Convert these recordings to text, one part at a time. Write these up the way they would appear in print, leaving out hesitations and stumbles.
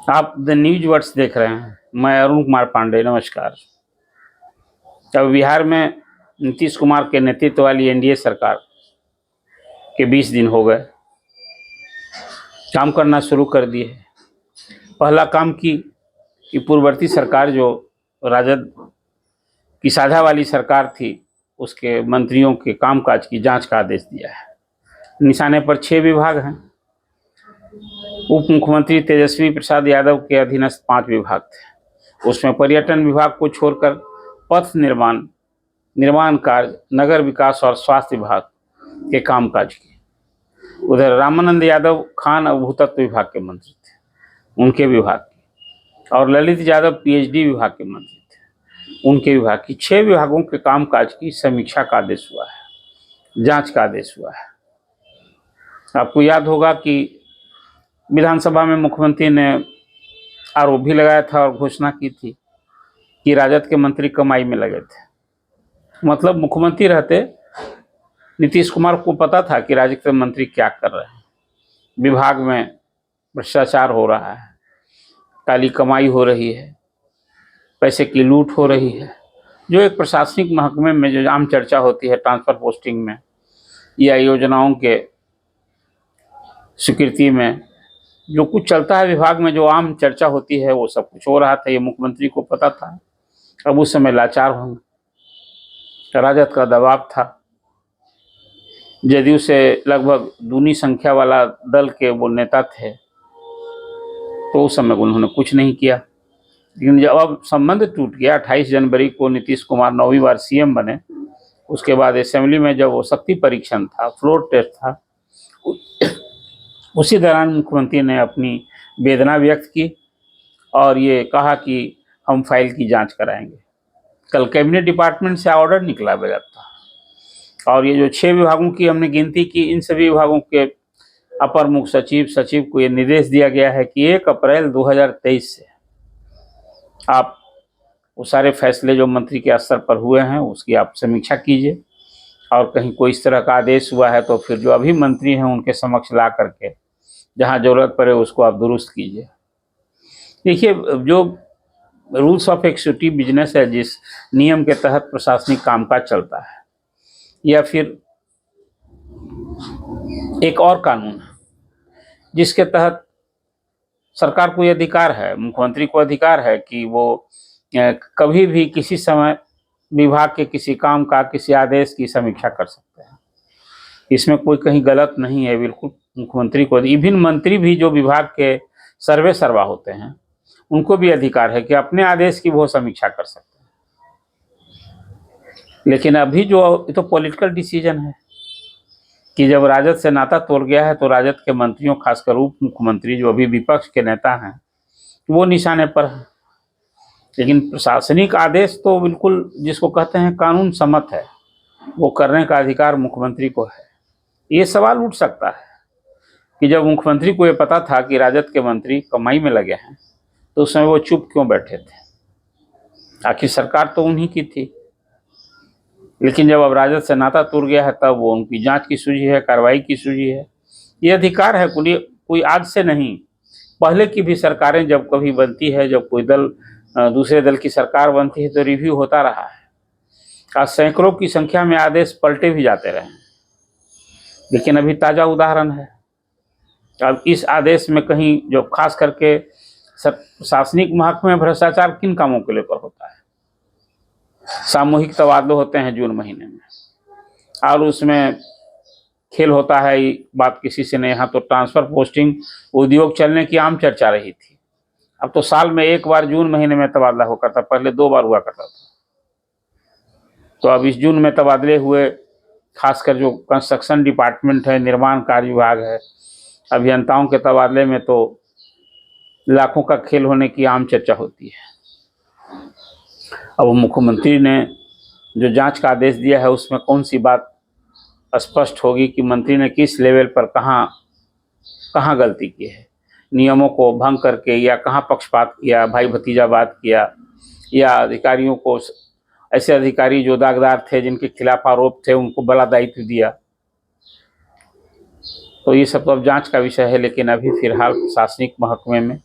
आप the news words देख रहे हैं। मैं अरुण कुमार पांडे, नमस्कार। अब बिहार में नीतीश कुमार के नेतृत्व वाली एनडीए सरकार के 20 दिन हो गए, काम करना शुरू कर दिए। पहला काम कि पूर्ववर्ती सरकार जो राजद की साझा वाली सरकार थी, उसके मंत्रियों के कामकाज की जांच का आदेश दिया है। निशाने पर 6 विभाग हैं। उप मुख्यमंत्री तेजस्वी प्रसाद यादव के अधीनस्थ 5 विभाग थे। उसमें पर्यटन विभाग को छोड़कर पथ निर्माण कार्य, नगर विकास और स्वास्थ्य विभाग के कामकाज की। उधर रामानंद यादव खान और भूतत्व विभाग के मंत्री थे, उनके विभाग की। और ललित यादव पीएचडी विभाग के मंत्री थे, उनके विभाग की। 6 विभागों के कामकाज की समीक्षा का आदेश हुआ है, जांच का आदेश हुआ है। आपको याद होगा कि विधानसभा में मुख्यमंत्री ने आरोप भी लगाया था और घोषणा की थी कि राजद के मंत्री कमाई में लगे थे। मतलब मुख्यमंत्री रहते नीतीश कुमार को पता था कि राजद के मंत्री क्या कर रहे हैं। विभाग में भ्रष्टाचार हो रहा है, काली कमाई हो रही है, पैसे की लूट हो रही है। जो एक प्रशासनिक महकमे में जो आम चर्चा होती है, ट्रांसफर पोस्टिंग में या योजनाओं के स्वीकृति में जो कुछ चलता है विभाग में, जो आम चर्चा होती है, वो सब कुछ हो रहा था। ये मुख्यमंत्री को पता था। अब उस समय लाचार होंगे, राजद का दबाव था। जदयू से लगभग दूनी संख्या वाला दल के वो नेता थे, तो उस समय उन्होंने कुछ नहीं किया। लेकिन जब अब संबंध टूट गया, 28 जनवरी को नीतीश कुमार 9वीं बार सीएम बने, उसके बाद असेंबली में जब वो शक्ति परीक्षण था, फ्लोर टेस्ट था, उसी दौरान मुख्यमंत्री ने अपनी वेदना व्यक्त की और ये कहा कि हम फाइल की जांच कराएंगे। कल कैबिनेट डिपार्टमेंट से ऑर्डर निकला बेजाता। और ये जो 6 विभागों की हमने गिनती की, इन सभी विभागों के अपर मुख्य सचिव को ये निर्देश दिया गया है कि 1 अप्रैल 2023 से आप वो सारे फैसले जो मंत्री के स्तर पर हुए हैं उसकी आप समीक्षा कीजिए, और कहीं कोई इस तरह का आदेश हुआ है तो फिर जो अभी मंत्री हैं उनके समक्ष ला करके जहां जरूरत पड़े उसको आप दुरुस्त कीजिए। देखिए, जो रूल्स ऑफ एक्सिक्यूटिव बिजनेस है, जिस नियम के तहत प्रशासनिक कामकाज चलता है, या फिर एक और कानून है जिसके तहत सरकार को यह अधिकार है, मुख्यमंत्री को अधिकार है कि वो कभी भी किसी समय विभाग के किसी काम का, किसी आदेश की समीक्षा कर सकते हैं। इसमें कोई कहीं गलत नहीं है, बिल्कुल मुख्यमंत्री को। इवन मंत्री भी जो विभाग के सर्वे सर्वा होते हैं, उनको भी अधिकार है कि अपने आदेश की वो समीक्षा कर सकते हैं। लेकिन अभी जो ये तो पॉलिटिकल डिसीजन है कि जब राजद से नाता तोड़ गया है तो राजद के मंत्रियों, खासकर उप मुख्यमंत्री जो अभी विपक्ष के नेता हैं, वो निशाने पर है। लेकिन प्रशासनिक आदेश तो बिल्कुल जिसको कहते हैं कानून सम्मत है, वो करने का अधिकार मुख्यमंत्री को है। ये सवाल उठ सकता है कि जब मुख्यमंत्री को ये पता था कि राजद के मंत्री कमाई में लगे हैं, तो उस समय वो चुप क्यों बैठे थे? आखिर सरकार तो उन्हीं की थी। लेकिन जब अब राजद से नाता टूट गया है, तब वो उनकी जांच की सूझी है, कार्रवाई की सूझी है। ये अधिकार है, कोई आज से नहीं, पहले की भी सरकारें जब कभी बनती है, जब कोई दल दूसरे दल की सरकार बनती है, तो रिव्यू होता रहा है। आज सैकड़ों की संख्या में आदेश पलटे भी जाते रहे। लेकिन अभी ताज़ा उदाहरण है। अब इस आदेश में कहीं जो खास करके प्रशासनिक महकमे में भ्रष्टाचार किन कामों को लेकर होता है? सामूहिक तबादले होते हैं जून महीने में, और उसमें खेल होता है। बात किसी से नहीं, यहाँ तो ट्रांसफर पोस्टिंग उद्योग चलने की आम चर्चा रही थी। अब तो साल में 1 बार जून महीने में तबादला होता था, पहले 2 बार हुआ करता था। तो अब इस जून में तबादले हुए। खासकर जो कंस्ट्रक्शन डिपार्टमेंट है, निर्माण कार्य विभाग है, अभियंताओं के तबादले में तो लाखों का खेल होने की आम चर्चा होती है। अब मुख्यमंत्री ने जो जांच का आदेश दिया है, उसमें कौन सी बात स्पष्ट होगी कि मंत्री ने किस लेवल पर कहाँ गलती की है, नियमों को भंग करके, या कहाँ पक्षपात किया, भाई भतीजावाद किया, या अधिकारियों को, ऐसे अधिकारी जो दागदार थे, जिनके खिलाफ आरोप थे, उनको बड़ा दायित्व दिया। तो ये सब तो अब जांच का विषय है। लेकिन अभी फिलहाल प्रशासनिक महकमे में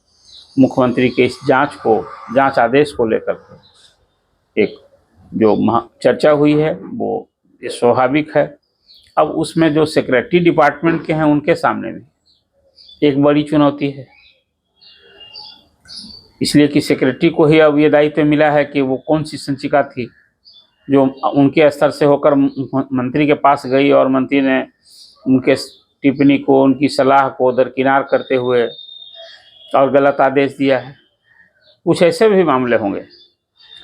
मुख्यमंत्री के इस जांच आदेश को लेकर के एक जो चर्चा हुई है वो ये स्वाभाविक है। अब उसमें जो सेक्रेटरी डिपार्टमेंट के हैं उनके सामने भी एक बड़ी चुनौती है, इसलिए कि सेक्रेटरी को ही अब ये दायित्व मिला है कि वो कौन सी संचिका थी जो उनके स्तर से होकर मंत्री के पास गई और मंत्री ने उनके टिप्पणी को, उनकी सलाह को दरकिनार करते हुए और गलत आदेश दिया है। कुछ ऐसे भी मामले होंगे।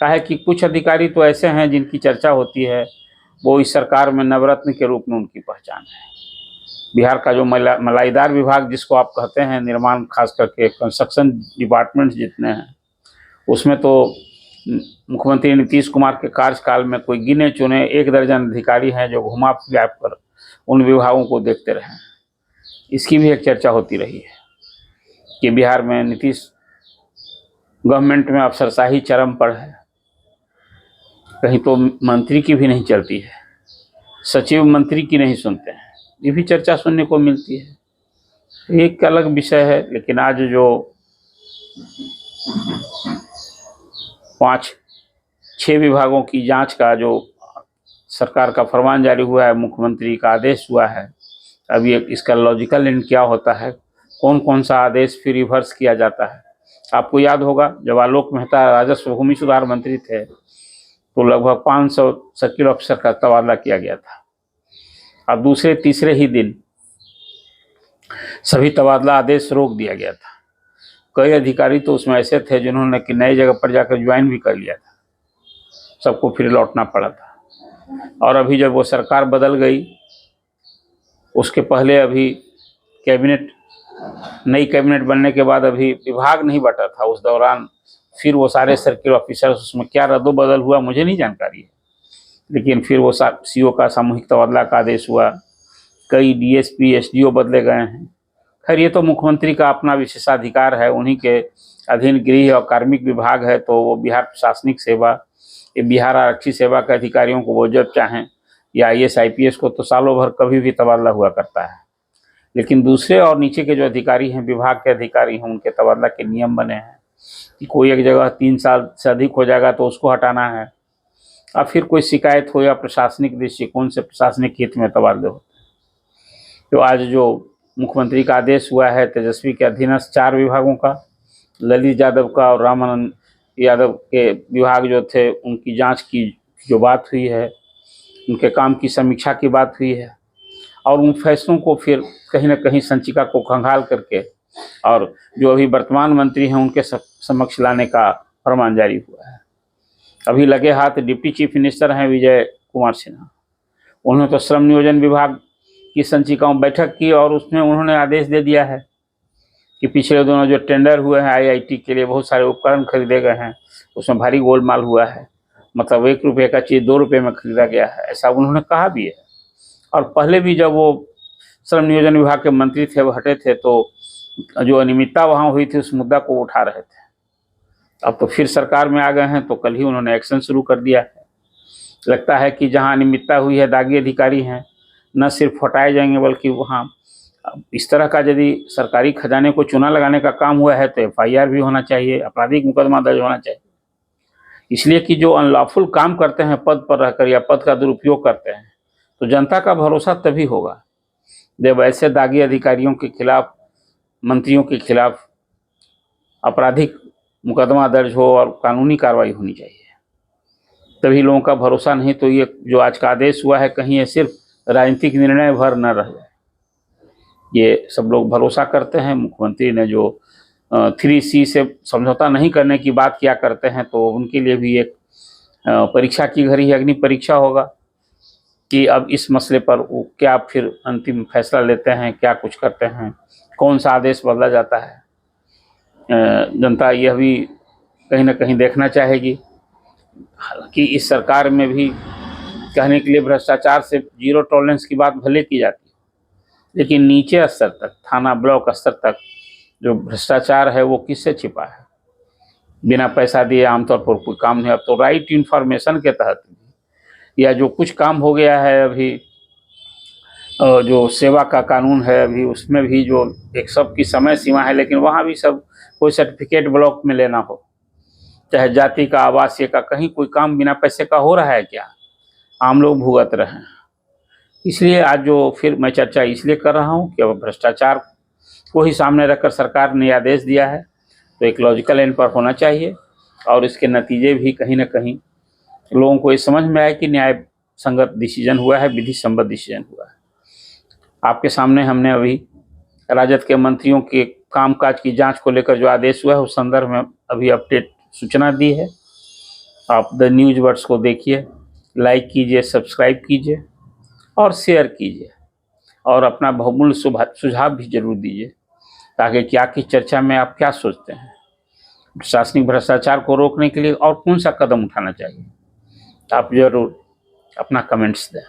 कहा है कि कुछ अधिकारी तो ऐसे हैं जिनकी चर्चा होती है, वो इस सरकार में नवरत्न के रूप में उनकी पहचान है। बिहार का जो मलाईदार विभाग जिसको आप कहते हैं, निर्माण खास करके कंस्ट्रक्शन डिपार्टमेंट जितने हैं, उसमें तो मुख्यमंत्री नीतीश कुमार के कार्यकाल में कोई गिने चुने 1 दर्जन अधिकारी हैं जो घुमा फिरा कर उन विभागों को देखते रहे। इसकी भी एक चर्चा होती रही है कि बिहार में नीतीश गवर्नमेंट में अफसरशाही चरम पर है, कहीं तो मंत्री की भी नहीं चलती है, सचिव मंत्री की नहीं सुनते हैं, ये भी चर्चा सुनने को मिलती है। एक अलग विषय है, लेकिन आज जो 5-6 विभागों की जांच का जो सरकार का फरमान जारी हुआ है, मुख्यमंत्री का आदेश हुआ है, अभी इसका लॉजिकल एंड क्या होता है, कौन कौन सा आदेश फिर रिवर्स किया जाता है। आपको याद होगा जब आलोक मेहता राजस्व भूमि सुधार मंत्री थे तो लगभग 500 सर्किल ऑफिसर का तबादला किया गया था। अब दूसरे तीसरे ही दिन सभी तबादला आदेश रोक दिया गया था। कई अधिकारी तो उसमें ऐसे थे जिन्होंने कि नई जगह पर जाकर ज्वाइन भी कर लिया था, सबको फिर लौटना पड़ा था। और अभी जब वो सरकार बदल गई, उसके पहले अभी नई कैबिनेट बनने के बाद अभी विभाग नहीं बटा था, उस दौरान फिर वो सारे सर्किल ऑफिसर्स, उसमें क्या रद्दोबदल हुआ मुझे नहीं जानकारी है, लेकिन फिर वो सीओ का सामूहिक तबादला का आदेश हुआ, कई डीएसपी एसडीओ बदले गए हैं। खैर ये तो मुख्यमंत्री का अपना विशेषाधिकार है, उन्हीं के अधीन गृह और कार्मिक विभाग है, तो वो बिहार प्रशासनिक सेवा, ये बिहार आरक्षी सेवा के अधिकारियों को वो जब चाहें, या IAS IPS को तो सालों भर कभी भी तबादला हुआ करता है। लेकिन दूसरे और नीचे के जो अधिकारी हैं, विभाग के अधिकारी हैं, उनके तबादला के नियम बने हैं कि कोई एक जगह 3 साल से अधिक हो जाएगा तो उसको हटाना है, और फिर कोई शिकायत हो या प्रशासनिक दृष्टिकोण से प्रशासनिक हित में तबादले होते हैं। तो आज जो मुख्यमंत्री का आदेश हुआ है, तेजस्वी के अधीनस्थ 4 विभागों का, ललित यादव का और रामानंद यादव के विभाग जो थे उनकी जांच की जो बात हुई है, उनके काम की समीक्षा की बात हुई है, और उन फैसलों को फिर कहीं ना कहीं संचिका को खंगाल करके और जो अभी वर्तमान मंत्री हैं उनके समक्ष लाने का फरमान जारी हुआ है। अभी लगे हाथ डिप्टी चीफ मिनिस्टर हैं विजय कुमार सिन्हा, उन्होंने तो श्रम नियोजन विभाग की संचिकाओं बैठक की और उसमें उन्होंने आदेश दे दिया है कि पिछले दिनों जो टेंडर हुए हैं IIT के लिए, बहुत सारे उपकरण खरीदे गए हैं, उसमें भारी गोलमाल हुआ है, मतलब 1 रुपये का चीज़ 2 रुपये में खरीदा गया है, ऐसा उन्होंने कहा भी है। और पहले भी जब वो श्रम नियोजन विभाग के मंत्री थे, वो हटे थे, तो जो अनियमितता वहाँ हुई थी उस मुद्दा को उठा रहे थे। अब तो फिर सरकार में आ गए हैं, तो कल ही उन्होंने एक्शन शुरू कर दिया है। लगता है कि जहाँ अनियमितता हुई है, दागी अधिकारी हैं, न सिर्फ हटाए जाएंगे बल्कि वहाँ इस तरह का यदि सरकारी खजाने को चूना लगाने का काम हुआ है तो FIR भी होना चाहिए, आपराधिक मुकदमा दर्ज होना चाहिए। इसलिए कि जो अनलॉफुल काम करते हैं पद पर रहकर या पद का दुरुपयोग करते हैं, तो जनता का भरोसा तभी होगा जब ऐसे दागी अधिकारियों के खिलाफ, मंत्रियों के खिलाफ आपराधिक मुकदमा दर्ज हो और कानूनी कार्रवाई होनी चाहिए, तभी लोगों का भरोसा। नहीं तो ये जो आज का आदेश हुआ है, कहीं ये सिर्फ राजनीतिक निर्णय भर न रह जाए। ये सब लोग भरोसा करते हैं, मुख्यमंत्री ने जो 3C से समझौता नहीं करने की बात किया करते हैं, तो उनके लिए भी एक परीक्षा की घड़ी, अग्नि परीक्षा होगा कि अब इस मसले पर वो क्या फिर अंतिम फैसला लेते हैं, क्या कुछ करते हैं, कौन सा आदेश बदला जाता है। जनता यह भी कहीं ना कहीं देखना चाहेगी। हालांकि इस सरकार में भी कहने के लिए भ्रष्टाचार से 0 टॉलरेंस की बात भले की जाती है, लेकिन नीचे स्तर तक, थाना ब्लॉक स्तर तक जो भ्रष्टाचार है वो किससे छिपा है। बिना पैसा दिए आमतौर पर कोई काम नहीं। अब तो राइट इन्फॉर्मेशन के तहत या जो कुछ काम हो गया है अभी जो सेवा का कानून है अभी उसमें भी जो एक सबकी समय सीमा है, लेकिन वहाँ भी सब कोई सर्टिफिकेट ब्लॉक में लेना हो, चाहे जाति का, आवासीय का, कहीं कोई काम बिना पैसे का हो रहा है क्या? आम लोग भुगत रहे हैं। इसलिए आज जो फिर मैं चर्चा इसलिए कर रहा हूँ कि अब भ्रष्टाचार को ही सामने रखकर सरकार ने आदेश दिया है, तो एक लॉजिकल एंड पर होना चाहिए और इसके नतीजे भी कहीं ना कहीं लोगों को ये समझ में आए कि न्याय संगत डिसीजन हुआ है, विधि सम्मत डिसीजन हुआ है। आपके सामने हमने अभी राजद के मंत्रियों के कामकाज की जांच को लेकर जो आदेश हुआ है उस संदर्भ में अभी अपडेट सूचना दी है। आप द न्यूज वर्ड्स को देखिए, लाइक कीजिए, सब्सक्राइब कीजिए और शेयर कीजिए और अपना बहुमूल्य सुझाव भी जरूर दीजिए, ताकि क्या की चर्चा में आप क्या सोचते हैं, प्रशासनिक भ्रष्टाचार को रोकने के लिए और कौन सा कदम उठाना चाहिए, आप जरूर अपना कमेंट्स दें।